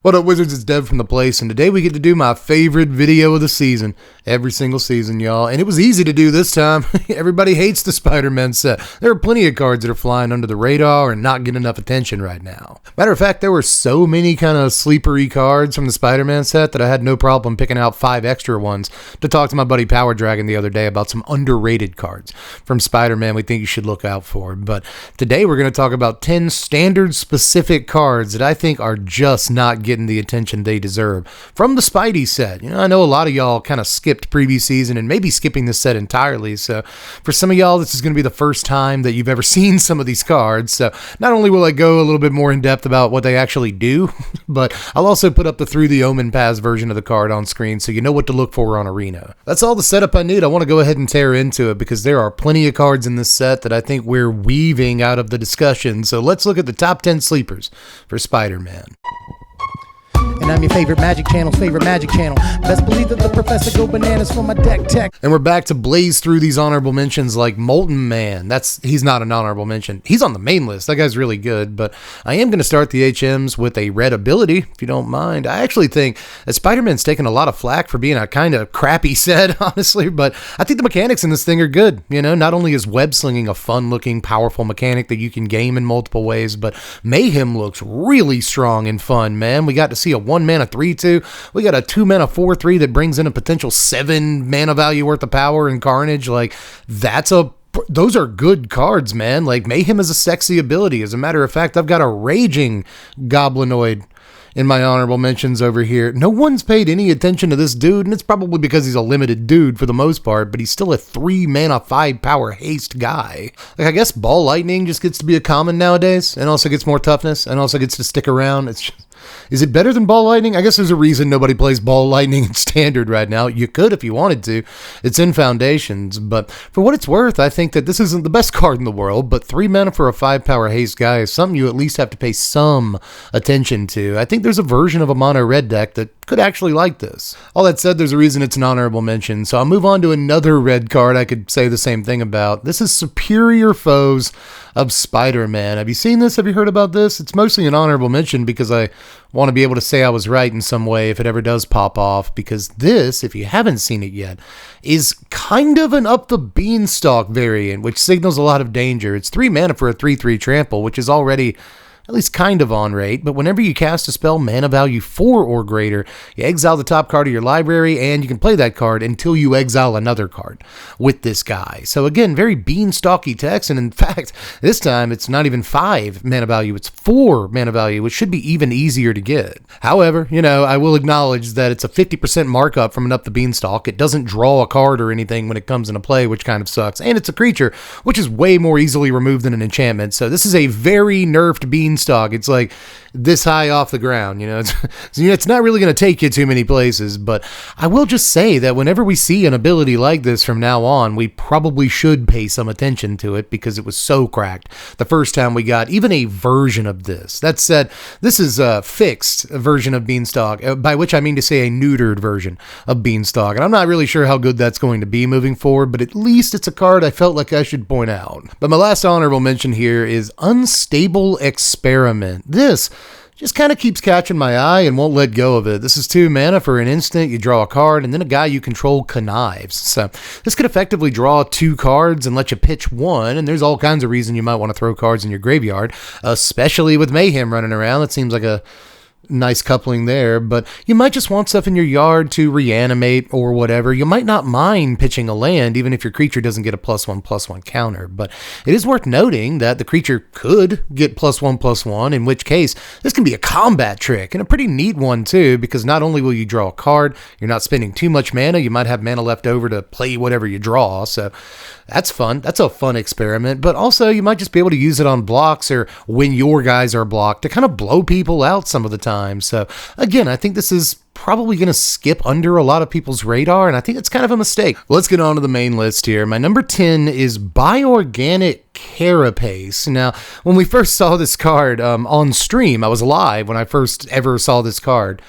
What up, Wizards? It's Dev from The Place, and today we get to do my favorite video of the season. Every single season, y'all. And it was easy to do this time. Everybody hates the Spider-Man set. There are plenty of cards that are flying under the radar and not getting enough attention right now. Matter of fact, there were so many kind of sleepery cards from the Spider-Man set that I had no problem picking out 5 extra ones to talk to my buddy Power Dragon the other day about some underrated cards from Spider-Man we think you should look out for. But today we're going to talk about 10 standard-specific cards that I think are just not getting the attention they deserve from the Spidey set. You know, I know a lot of y'all kind of skipped previous season and maybe skipping this set entirely. So for some of y'all, this is going to be the first time that you've ever seen some of these cards. So not only will I go a little bit more in depth about what they actually do, but I'll also put up the Through the Omen Paths version of the card on screen so you know what to look for on Arena. That's all the setup I need. I want to go ahead and tear into it because there are plenty of cards in this set that I think we're weaving out of the discussion. So let's look at the top 10 sleepers for Spider-Man. And I'm your favorite Magic Channel's favorite Magic Channel. Best believe that the professor go bananas for my deck tech. And we're back to blaze through these honorable mentions like Molten Man. He's not an honorable mention. He's on the main list. That guy's really good. But I am going to start the HMs with a red ability, if you don't mind. I actually think that Spider-Man's taken a lot of flack for being a kind of crappy set, honestly. But I think the mechanics in this thing are good. You know, not only is web slinging a fun-looking, powerful mechanic that you can game in multiple ways, but Mayhem looks really strong and fun, man. We got to see a 1-mana 3/2. We got a 2-mana 4/3 that brings in a potential 7 mana value worth of power and Carnage. Like, those are good cards, man. Like, Mayhem is a sexy ability. As a matter of fact, I've got a Raging Goblinoid in my honorable mentions over here. No one's paid any attention to this dude, and it's probably because he's a limited dude for the most part, but he's still a 3-mana 5-power haste guy. Like, I guess Ball Lightning just gets to be a common nowadays, and also gets more toughness, and also gets to stick around. Is it better than Ball Lightning? I guess there's a reason nobody plays Ball Lightning in Standard right now. You could if you wanted to. It's in Foundations, but for what it's worth, I think that this isn't the best card in the world, but 3 mana for a 5-power haste guy is something you at least have to pay some attention to. I think there's a version of a mono red deck that could actually like this. All that said, there's a reason it's an honorable mention, so I'll move on to another red card I could say the same thing about. This is Superior Foes of Spider-Man. Have you seen this? Have you heard about this? It's mostly an honorable mention because I want to be able to say I was right in some way if it ever does pop off, because this, if you haven't seen it yet, is kind of an up the beanstalk variant, which signals a lot of danger. It's 3 mana for a 3/3 trample, which is already at least kind of on rate, but whenever you cast a spell mana value 4 or greater, you exile the top card of your library, and you can play that card until you exile another card with this guy. So again, very beanstalky text, and in fact, this time it's not even 5 mana value, it's 4 mana value, which should be even easier to get. However, you know, I will acknowledge that it's a 50% markup from an up the beanstalk. It doesn't draw a card or anything when it comes into play, which kind of sucks, and it's a creature, which is way more easily removed than an enchantment, so this is a very nerfed beanstalk. It's like this high off the ground, you know. It's not really going to take you too many places, but I will just say that whenever we see an ability like this from now on, we probably should pay some attention to it because it was so cracked the first time we got even a version of this. That said, this is a fixed version of Beanstalk, by which I mean to say a neutered version of Beanstalk, and I'm not really sure how good that's going to be moving forward, but at least it's a card I felt like I should point out. But my last honorable mention here is Unstable Experiment. This just kind of keeps catching my eye and won't let go of it. This is 2 mana for an instant. You draw a card, and then a guy you control connives. So this could effectively draw 2 cards and let you pitch 1, and there's all kinds of reasons you might want to throw cards in your graveyard, especially with Mayhem running around. That seems like a nice coupling there, but you might just want stuff in your yard to reanimate or whatever. You might not mind pitching a land even if your creature doesn't get a +1/+1 counter, but it is worth noting that the creature could get +1/+1, in which case this can be a combat trick, and a pretty neat one too, because not only will you draw a card, you're not spending too much mana, you might have mana left over to play whatever you draw, so that's fun. That's a fun experiment, but also you might just be able to use it on blocks or when your guys are blocked to kind of blow people out some of the time. So again, I think this is probably going to skip under a lot of people's radar, and I think it's kind of a mistake. Let's get on to the main list here. My number 10 is Bioorganic Carapace. Now, when we first saw this card on stream, I was live when I first ever saw this card.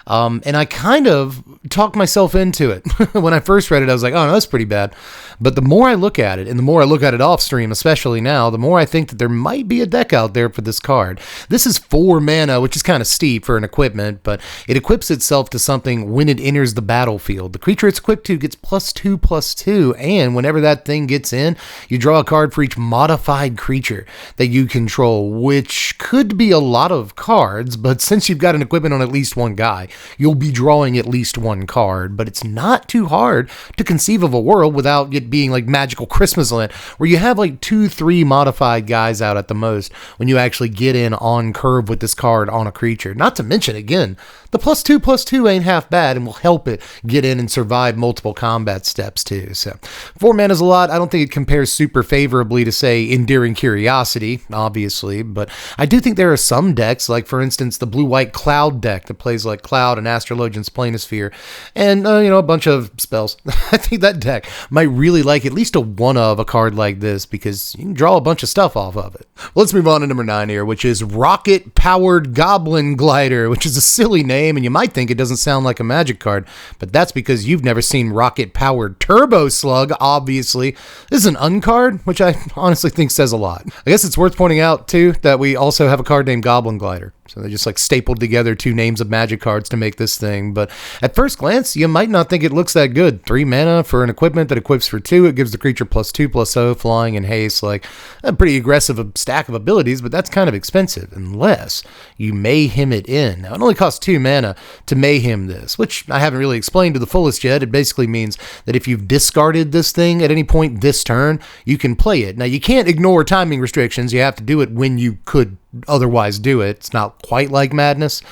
And I kind of talked myself into it. When I first read it, I was like, oh, no, that's pretty bad. But the more I look at it, and the more I look at it off stream, especially now, the more I think that there might be a deck out there for this card. This is 4 mana, which is kind of steep for an equipment, but it equips itself to something when it enters the battlefield. The creature it's equipped to gets +2/+2, and whenever that thing gets in, you draw a card for each modified creature that you control, which could be a lot of cards, but since you've got an equipment on at least one guy, you'll be drawing at least one card. But it's not too hard to conceive of a world without it being like Magical Christmas Land, where you have like 2-3 modified guys out at the most when you actually get in on curve with this card on a creature. Not to mention, again, the +2/+2 ain't half bad and will help it get in and survive multiple combat steps too. So 4 mana is a lot. I don't think it compares super favorably to, say, Endearing Curiosity, obviously, but I do think there are some decks, like for instance the blue-white Cloud deck that plays like Cloud and Astrologian's Planisphere, and a bunch of spells. I think that deck might really like at least a one of a card like this, because you can draw a bunch of stuff off of it. Let's move on to number 9 here, which is Rocket Powered Goblin Glider, which is a silly name, and you might think it doesn't sound like a Magic card, but that's because you've never seen Rocket Powered Turbo Slug, obviously. This is an uncard, which I honestly think says a lot. I guess it's worth pointing out, too, that we also have a card named Goblin Glider. So they just like stapled together 2 names of Magic cards to make this thing. But at first glance, you might not think it looks that good. 3 mana for an equipment that equips for 2. It gives the creature +2/+0, flying and haste. Like a pretty aggressive stack of abilities, but that's kind of expensive unless you mayhem it in. Now, it only costs 2 mana to mayhem this, which I haven't really explained to the fullest yet. It basically means that if you've discarded this thing at any point this turn, you can play it. Now, you can't ignore timing restrictions. You have to do it when you could otherwise do it. It's not quite like Madness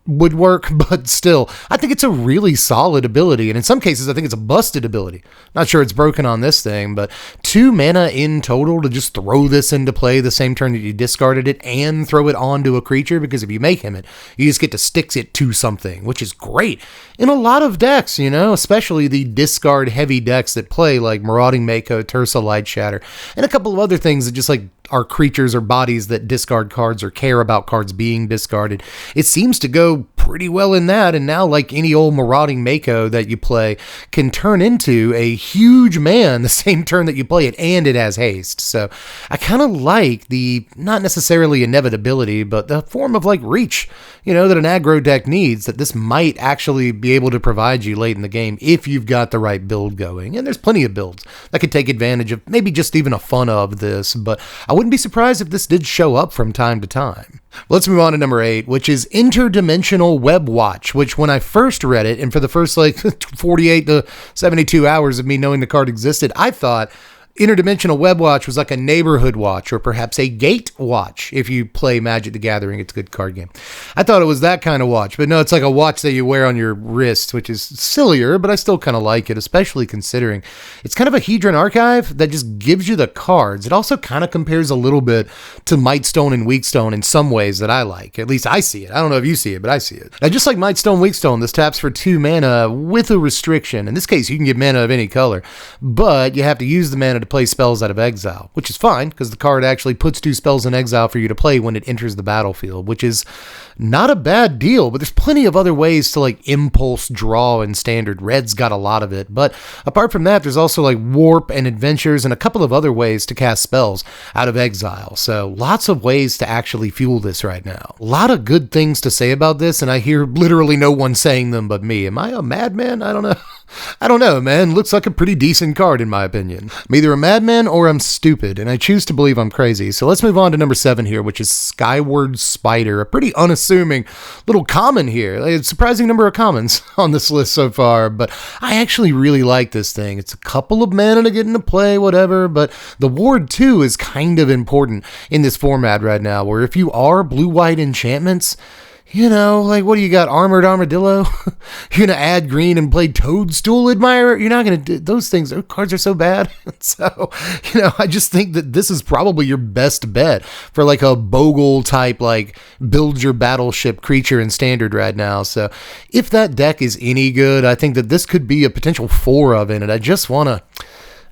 would work, but still, I think it's a really solid ability, and in some cases, I think it's a busted ability. Not sure it's broken on this thing, but 2 mana in total to just throw this into play the same turn that you discarded it and throw it onto a creature, because if you make him it, you just get to stick it to something, which is great in a lot of decks, especially the discard heavy decks that play like Marauding Mako, Tersa Light Shatter, and a couple of other things that just like are creatures or bodies that discard cards or care about cards being discarded. It seems to go pretty well in that, and now like any old Marauding Mako that you play can turn into a huge man the same turn that you play it, and it has haste. So I kind of like the, not necessarily inevitability, but the form of like reach, that an aggro deck needs, that this might actually be able to provide you late in the game if you've got the right build going. And there's plenty of builds that could take advantage of maybe just even a fun of this, but I wouldn't be surprised if this did show up from time to time. Let's move on to number 8, which is Interdimensional Web Watch, which when I first read it, and for the first 48 to 72 hours of me knowing the card existed, I thought Interdimensional Web Watch was like a neighborhood watch, or perhaps a gate watch if you play Magic the Gathering. It's a good card game. I thought it was that kind of watch, but no, it's like a watch that you wear on your wrist, which is sillier, but I still kind of like it, especially considering it's kind of a Hedron archive that just gives you the cards. It also kind of compares a little bit to Mightstone and Weakstone in some ways that I like. At least I see it. I don't know if you see it, but I see it. Now, just like Mightstone, Weakstone, this taps for 2 mana with a restriction. In this case, you can get mana of any color, but you have to use the mana to play spells out of exile, which is fine because the card actually puts 2 spells in exile for you to play when it enters the battlefield, which is not a bad deal. But there's plenty of other ways to like impulse draw in standard. Red's got a lot of it, but apart from that, there's also like warp and adventures and a couple of other ways to cast spells out of exile. So lots of ways to actually fuel this right now. A lot of good things to say about this, and I hear literally no one saying them but me. Am I a madman? I don't know. I don't know, man. Looks like a pretty decent card in my opinion. I'm either a madman or I'm stupid, and I choose to believe I'm crazy. So let's move on to number 7 here, which is Skyward Spider, a pretty unassuming little common here. A surprising number of commons on this list so far, but I actually really like this thing. It's a couple of mana to get into play, whatever, but the ward 2 is kind of important in this format right now, where if you are blue-white enchantments, You know, like, what do you got? Armored Armadillo? You're going to add green and play Toadstool Admirer? You're not going to do those things. Those cards are so bad. So, I just think that this is probably your best bet for like a Bogle type, like, build your battleship creature in Standard right now. So, if that deck is any good, I think that this could be a potential 4 of in it.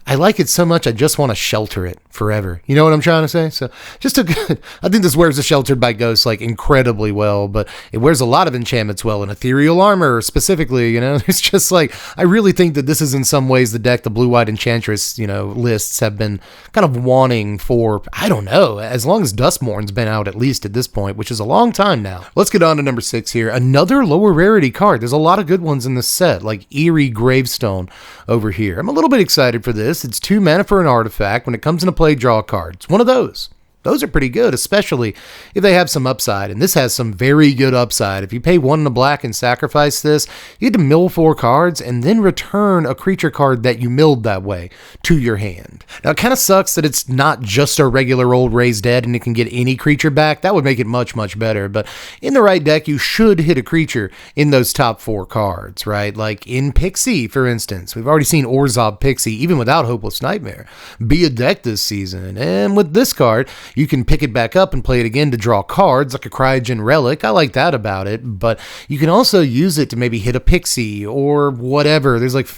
I like it so much, I just want to shelter it forever. You know what I'm trying to say? So I think this wears the Sheltered by Ghost like incredibly well, but it wears a lot of enchantments well, and Ethereal Armor specifically, It's just like, I really think that this is in some ways the deck the Blue-White Enchantress, lists have been kind of wanting for, I don't know, as long as Duskmourn's been out at least at this point, which is a long time now. Let's get on to number 6 here. Another lower rarity card. There's a lot of good ones in this set, like Eerie Gravestone over here. I'm a little bit excited for this. It's 2 mana for an artifact. When it comes into play, draw cards. One of those. Those are pretty good, especially if they have some upside, and this has some very good upside. If you pay 1 in a black and sacrifice this, you get to mill 4 cards and then return a creature card that you milled that way to your hand. Now, it kind of sucks that it's not just a regular old Raised Dead and it can get any creature back. That would make it much, much better, but in the right deck, you should hit a creature in those top 4 cards, right? Like in Pixie, for instance. We've already seen Orzhov Pixie, even without Hopeless Nightmare, be a deck this season, and with this card, you can pick it back up and play it again to draw cards, like a Cryogen Relic. I like that about it, but you can also use it to maybe hit a Pixie or whatever. There's like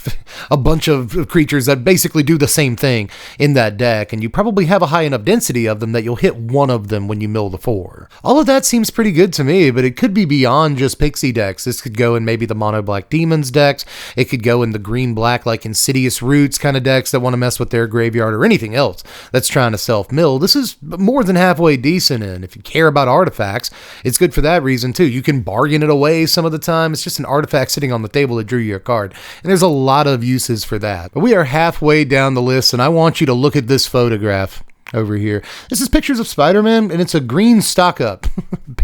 a bunch of creatures that basically do the same thing in that deck, and you probably have a high enough density of them that you'll hit one of them when you mill the 4. All of that seems pretty good to me, but it could be beyond just Pixie decks. This could go in maybe the Mono Black Demons decks. It could go in the green-black, like Insidious Roots kind of decks that want to mess with their graveyard, or anything else that's trying to self-mill. This is more than halfway decent, and if you care about artifacts, it's good for that reason too. You can bargain it away some of the time. It's just an artifact sitting on the table that drew you a card, and there's a lot of uses for that. But we are halfway down the list, and I want you to look at this photograph over here. This is pictures of Spider-Man, and it's a green stock up.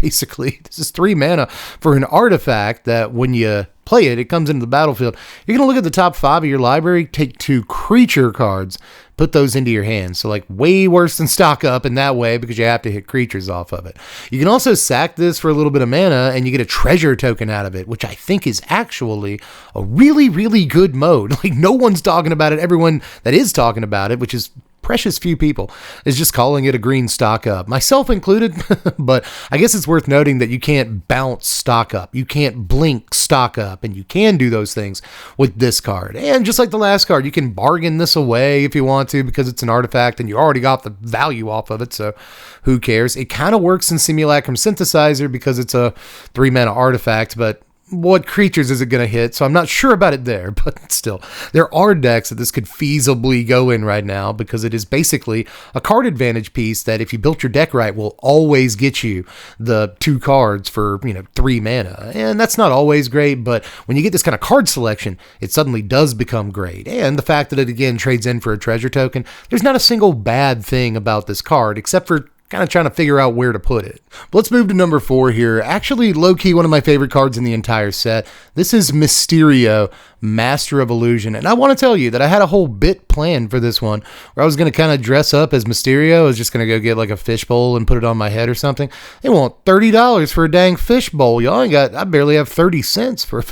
Basically, this is 3 mana for an artifact that when you play it, it comes into the battlefield. You're going to look at the top 5 of your library, take 2 creature cards, put those into your hands. So like way worse than stock up in that way, because you have to hit creatures off of it. You can also sack this for a little bit of mana and you get a treasure token out of it, which I think is actually a really, really good mode. Like no one's talking about it. Everyone that is talking about it, which is precious few people, is just calling it a green stock up, myself included. But I guess it's worth noting that you can't bounce stock up, you can't blink stock up, and you can do those things with this card. And just like the last card, you can bargain this away if you want to, because it's an artifact and you already got the value off of it, so who cares. It kind of works in Simulacrum Synthesizer because it's a 3 mana artifact, but what creatures is it going to hit? So I'm not sure about it there, but still, there are decks that this could feasibly go in right now, because it is basically a card advantage piece that if you built your deck right will always get you the 2 cards for 3 mana. And that's not always great, but when you get this kind of card selection, it suddenly does become great. And the fact that it again trades in for a treasure token, there's not a single bad thing about this card except for kind of trying to figure out where to put it. But let's move to number 4 here. Actually, low-key, one of my favorite cards in the entire set. This is Mysterio, Master of Illusion. And I want to tell you that I had a whole bit planned for this one, where I was going to kind of dress up as Mysterio. I was just going to go get like a fishbowl and put it on my head or something. They want $30 for a dang fishbowl. I barely have 30 cents for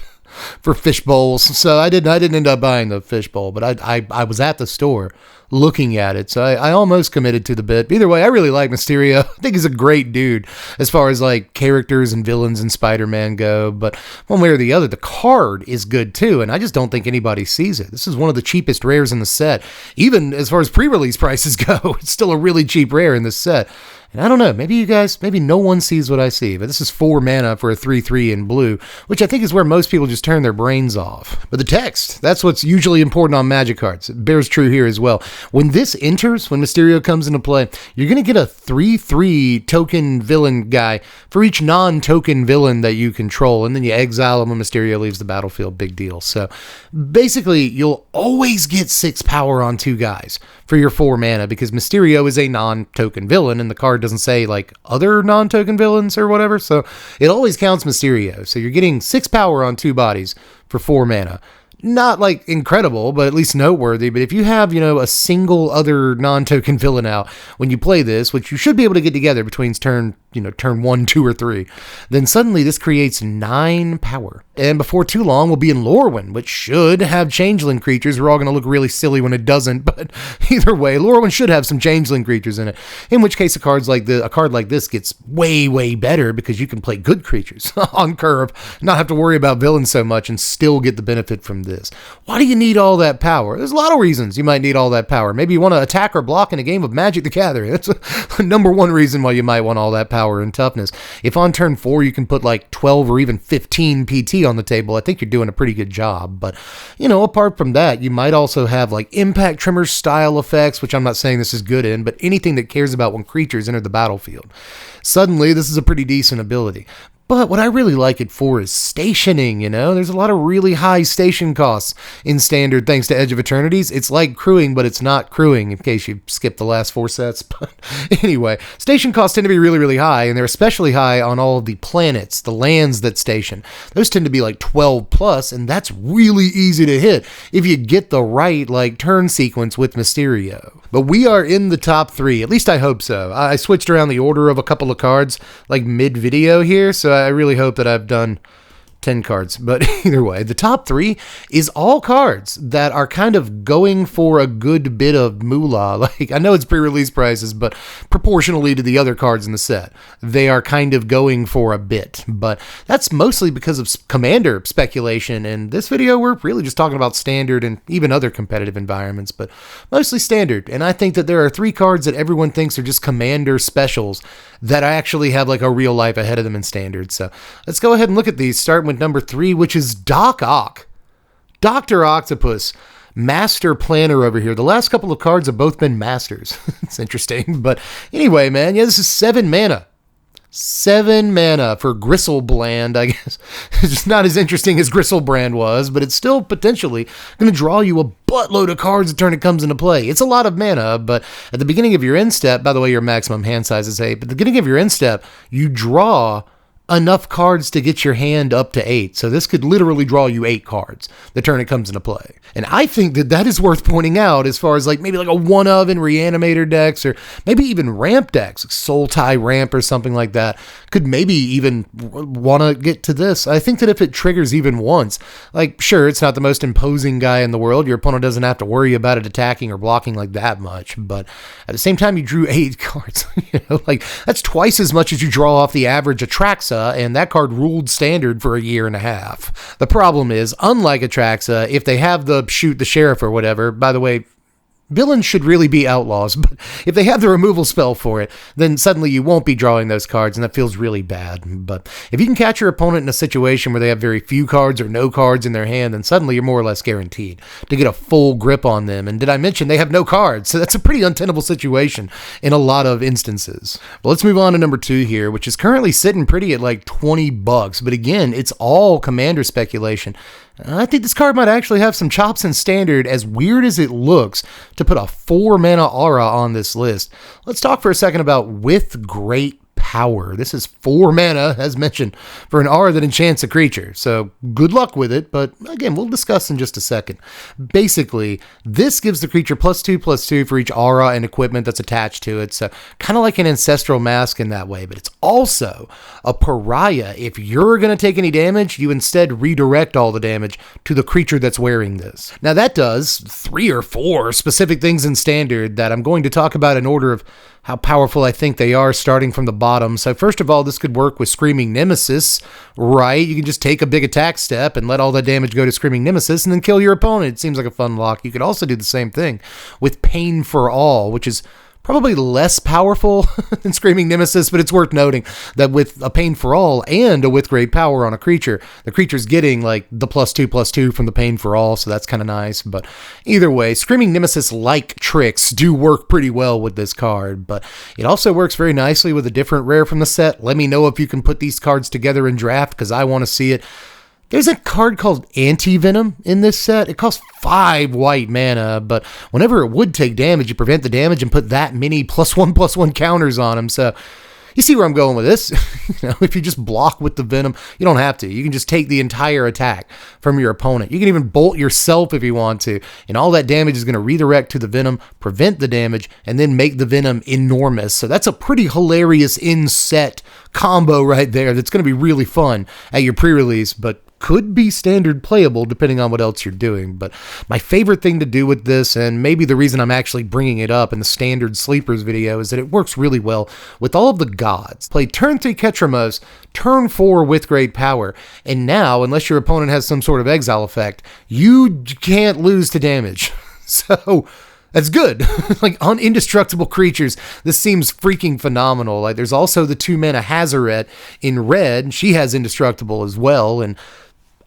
fish bowls, so I didn't end up buying the fish bowl, but I was at the store looking at it, so I almost committed to the bit. Either way, I really like Mysterio. I think he's a great dude as far as like characters and villains in Spider-Man go, but one way or the other, the card is good too, and I just don't think anybody sees it. This is one of the cheapest rares in the set. Even as far as pre-release prices go, it's still a really cheap rare in this set. And I don't know, maybe no one sees what I see, but this is 4 mana for a 3/3 in blue, which I think is where most people just turn their brains off. But the text, that's what's usually important on Magic cards. It bears true here as well. When this enters, when Mysterio comes into play, you're going to get a 3/3 token villain guy for each non-token villain that you control, and then you exile him when Mysterio leaves the battlefield. Big deal. So basically, you'll always get 6 power on 2 guys for your 4 mana, because Mysterio is a non-token villain, and the card doesn't say like other non-token villains or whatever, so it always counts Mysterio. So you're getting 6 power on 2 bodies for 4 mana. Not like incredible, but at least noteworthy. But if you have, a single other non-token villain out when you play this, which you should be able to get together between turn 1, 2, or 3, then suddenly this creates 9 power. And before too long, we'll be in Lorwyn, which should have changeling creatures. We're all going to look really silly when it doesn't, but either way, Lorwyn should have some changeling creatures in it. In which case, a card like this gets way, way better because you can play good creatures on curve, not have to worry about villains so much, and still get the benefit from this. Why do you need all that power? There's a lot of reasons you might need all that power. Maybe you want to attack or block in a game of Magic the Gathering. That's a number one reason why you might want all that power and toughness. If on turn 4 you can put like 12 or even 15 PT on the table, I think you're doing a pretty good job. But, apart from that, you might also have like impact tremor style effects, which I'm not saying this is good in, but anything that cares about when creatures enter the battlefield. Suddenly, this is a pretty decent ability. But what I really like it for is stationing, There's a lot of really high station costs in Standard thanks to Edge of Eternities. It's like crewing, but it's not crewing, in case you skipped the last 4 sets. But anyway, station costs tend to be really, really high, and they're especially high on all of the planets, the lands that station. Those tend to be like 12 plus, and that's really easy to hit if you get the right turn sequence with Mysterio. But we are in the top 3, at least I hope so. I switched around the order of a couple of cards mid-video here, so I really hope that I've done 10 cards. But either way, the top 3 is all cards that are kind of going for a good bit of moolah. I know it's pre-release prices, but proportionally to the other cards in the set, they are kind of going for a bit. But that's mostly because of Commander speculation. In this video, we're really just talking about Standard and even other competitive environments, but mostly Standard. And I think that there are 3 cards that everyone thinks are just Commander specials that actually have a real life ahead of them in Standard. So let's go ahead and look at these, starting with number 3, which is Doc Ock. Dr. Octopus, Master Planner over here. The last couple of cards have both been Masters. It's interesting. But anyway, man, this is 7 mana. 7 mana for Gristlebrand, I guess. It's just not as interesting as Gristlebrand was, but it's still potentially going to draw you a buttload of cards the turn it comes into play. It's a lot of mana, but at the beginning of your end step, by the way, your maximum hand size is 8, but at the beginning of your end step, you draw enough cards to get your hand up to 8. So this could literally draw you 8 cards the turn it comes into play. And I think that is worth pointing out as far as maybe a one of in Reanimator decks, or maybe even ramp decks, Soul Tie Ramp or something like that, could maybe even want to get to this. I think that if it triggers even once, sure, it's not the most imposing guy in the world. Your opponent doesn't have to worry about it attacking or blocking that much. But at the same time, you drew 8 cards. That's twice as much as you draw off the average Atraxa, and that card ruled Standard for a year and a half. The problem is, unlike Atraxa, if they have the shoot the sheriff or whatever, by the way, villains should really be outlaws, but if they have the removal spell for it, then suddenly you won't be drawing those cards, and that feels really bad. But if you can catch your opponent in a situation where they have very few cards or no cards in their hand, then suddenly you're more or less guaranteed to get a full grip on them. And did I mention they have no cards? So that's a pretty untenable situation in a lot of instances. Well, let's move on to number 2 here, which is currently sitting pretty at $20. But again, it's all Commander speculation. I think this card might actually have some chops in Standard, as weird as it looks, to put a 4 mana aura on this list. Let's talk for a second about With Great Power. This is 4 mana, as mentioned, for an aura that enchants a creature. So good luck with it, but again, we'll discuss in just a second. Basically, this gives the creature +2/+2 for each aura and equipment that's attached to it. So kind of like an Ancestral Mask in that way, but it's also a pariah. If you're going to take any damage, you instead redirect all the damage to the creature that's wearing this. Now that does 3 or 4 specific things in Standard that I'm going to talk about in order of how powerful I think they are, starting from the bottom. So first of all, this could work with Screaming Nemesis, right? You can just take a big attack step and let all that damage go to Screaming Nemesis and then kill your opponent. It seems like a fun lock. You could also do the same thing with Pain for All, which is probably less powerful than Screaming Nemesis, but it's worth noting that with a Pain for All and a With Great Power on a creature, the creature's getting the +2/+2 from the Pain for All, so that's kind of nice. But either way, Screaming Nemesis-like tricks do work pretty well with this card, but it also works very nicely with a different rare from the set. Let me know if you can put these cards together in draft, because I want to see it. There's a card called Anti-Venom in this set. It costs 5 white mana, but whenever it would take damage, you prevent the damage and put that many +1/+1 counters on them. So You see where I'm going with this? If you just block with the Venom, you don't have to. You can just take the entire attack from your opponent. You can even bolt yourself if you want to, and all that damage is going to redirect to the Venom, prevent the damage, and then make the Venom enormous. So that's a pretty hilarious in-set combo right there that's going to be really fun at your pre-release, but could be standard playable depending on what else you're doing. But my favorite thing to do with this, and maybe the reason I'm actually bringing it up in the standard sleepers video, is that it works really well with all of the gods. Play turn 3 Ketramos, turn 4 with great power, and now, unless your opponent has some sort of exile effect, you can't lose to damage. So that's good. Like, on indestructible creatures, this seems freaking phenomenal. Like, there's also the 2 mana Hazaret in red. She has indestructible as well, and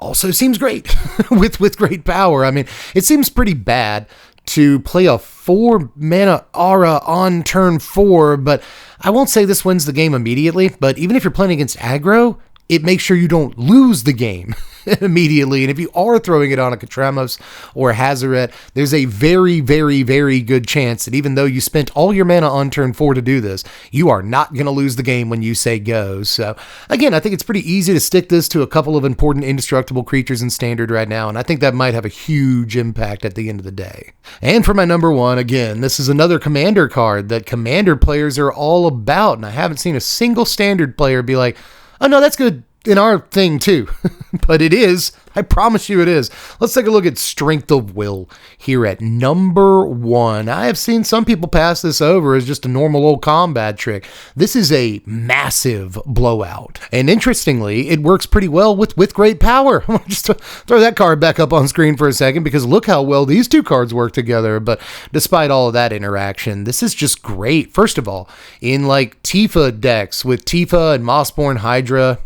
also seems great with great power. I mean, it seems pretty bad to play a 4 mana aura on turn 4, but I won't say this wins the game immediately, but even if you're playing against aggro, it makes sure you don't lose the game immediately. And if you are throwing it on a Ketramos or a Hazaret, there's a very, very, very good chance that even though you spent all your mana on turn 4 to do this, you are not going to lose the game when you say go. So again, I think it's pretty easy to stick this to a couple of important indestructible creatures in standard right now, and I think that might have a huge impact at the end of the day. And for my number 1, again, this is another commander card that commander players are all about, and I haven't seen a single standard player be like, oh no, that's good in our thing too. But it is. I promise you it is. Let's take a look at Strength of Will here at number 1. I have seen some people pass this over as just a normal old combat trick. This is a massive blowout. And interestingly, it works pretty well with great power. Just to throw that card back up on screen for a second, because look how well these two cards work together. But despite all of that interaction, this is just great. First of all, in like Tifa decks with Tifa and Mossborn Hydra,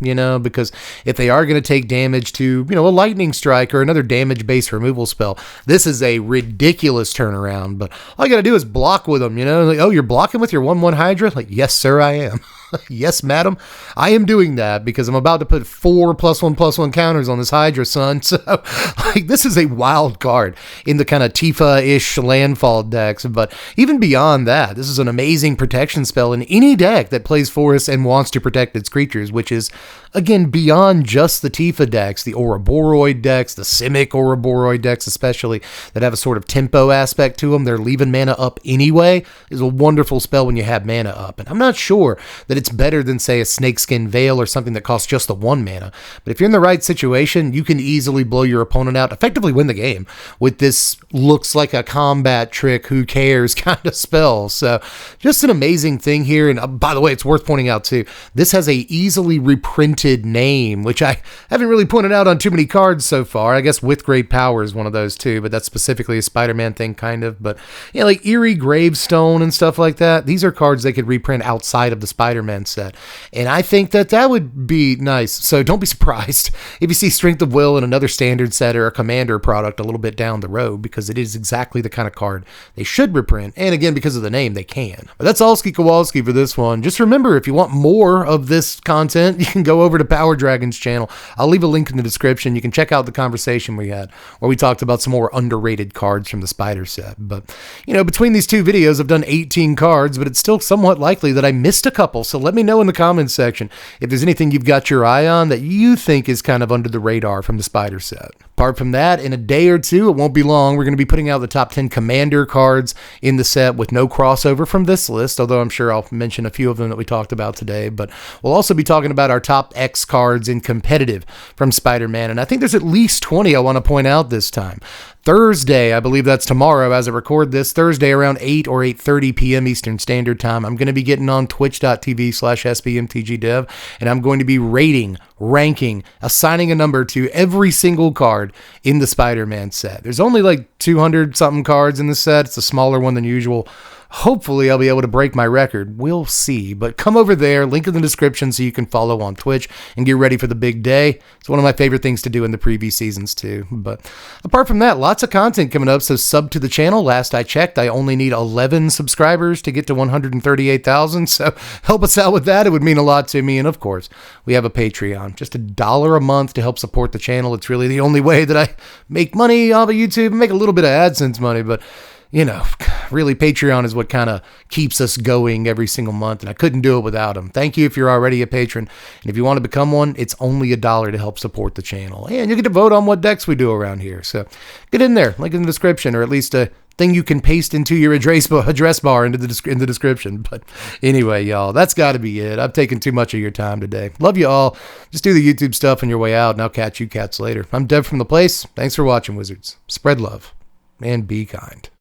because if they are going to take damage to, a lightning strike or another damage-based removal spell, this is a ridiculous turnaround. But all you got to do is block with them, like, oh, you're blocking with your 1/1 Hydra? Like, yes, sir, I am. Yes, madam, I am doing that because I'm about to put 4 +1/+1 counters on this Hydra, son. So, like, this is a wild card in the kind of Tifa-ish landfall decks. But even beyond that, this is an amazing protection spell in any deck that plays forests and wants to protect its creatures, which is, again, beyond just the Tifa decks, the Ouroboros decks, the Simic Ouroboros decks especially, that have a sort of tempo aspect to them. They're leaving mana up anyway. Is a wonderful spell when you have mana up. And I'm not sure that it's better than, say, a Snakeskin Veil or something that costs just the 1 mana. But if you're in the right situation, you can easily blow your opponent out, effectively win the game with this looks like a combat trick, who cares kind of spell. So just an amazing thing here. And by the way, it's worth pointing out too, this has a easily reprinted name, which I haven't really pointed out on too many cards so far. I guess With Great Power is one of those too, but that's specifically a Spider-Man thing kind of. But like Eerie Gravestone and stuff like that, these are cards they could reprint outside of the Spider-Man set, and I think that would be nice. So don't be surprised if you see Strength of Will in another standard set or a commander product a little bit down the road, because it is exactly the kind of card they should reprint, and again, because of the name, they can. But that's Allski Kowalski for this one. Just remember, if you want more of this content, you can go over to Power Dragon's channel. I'll leave a link in the description. You can check out the conversation we had where we talked about some more underrated cards from the Spider set. But between these two videos, I've done 18 cards, but it's still somewhat likely that I missed a couple. So let me know in the comments section if there's anything you've got your eye on that you think is kind of under the radar from the Spider set. Apart from that, in a day or two, it won't be long, we're going to be putting out the top 10 commander cards in the set with no crossover from this list, although I'm sure I'll mention a few of them that we talked about today. But we'll also be talking about our top X cards in competitive from Spider-Man, and I think there's at least 20 I want to point out this time. Thursday, I believe that's tomorrow as I record this, Thursday around 8 or 8:30 p.m. Eastern Standard Time, I'm going to be getting on twitch.tv/SBMTGDev, and I'm going to be rating, ranking, assigning a number to every single card in the Spider-Man set. There's only like 200-something cards in the set. It's a smaller one than usual. Hopefully, I'll be able to break my record. We'll see. But come over there, link in the description so you can follow on Twitch and get ready for the big day. It's one of my favorite things to do in the previous seasons, too. But apart from that, lots of content coming up, so sub to the channel. Last I checked, I only need 11 subscribers to get to 138,000, so help us out with that. It would mean a lot to me. And of course, we have a Patreon. Just $1 a month to help support the channel. It's really the only way that I make money off of YouTube and make a little bit of AdSense money, but really Patreon is what kind of keeps us going every single month, and I couldn't do it without them. Thank you if you're already a patron, and if you want to become one, it's only $1 to help support the channel, and you get to vote on what decks we do around here. So get in there, link in the description, or at least a thing you can paste into your address bar in the description. But anyway, y'all, that's got to be it. I've taken too much of your time today. Love you all. Just do the YouTube stuff on your way out, and I'll catch you cats later. I'm Dev from The Place. Thanks for watching, Wizards. Spread love and be kind.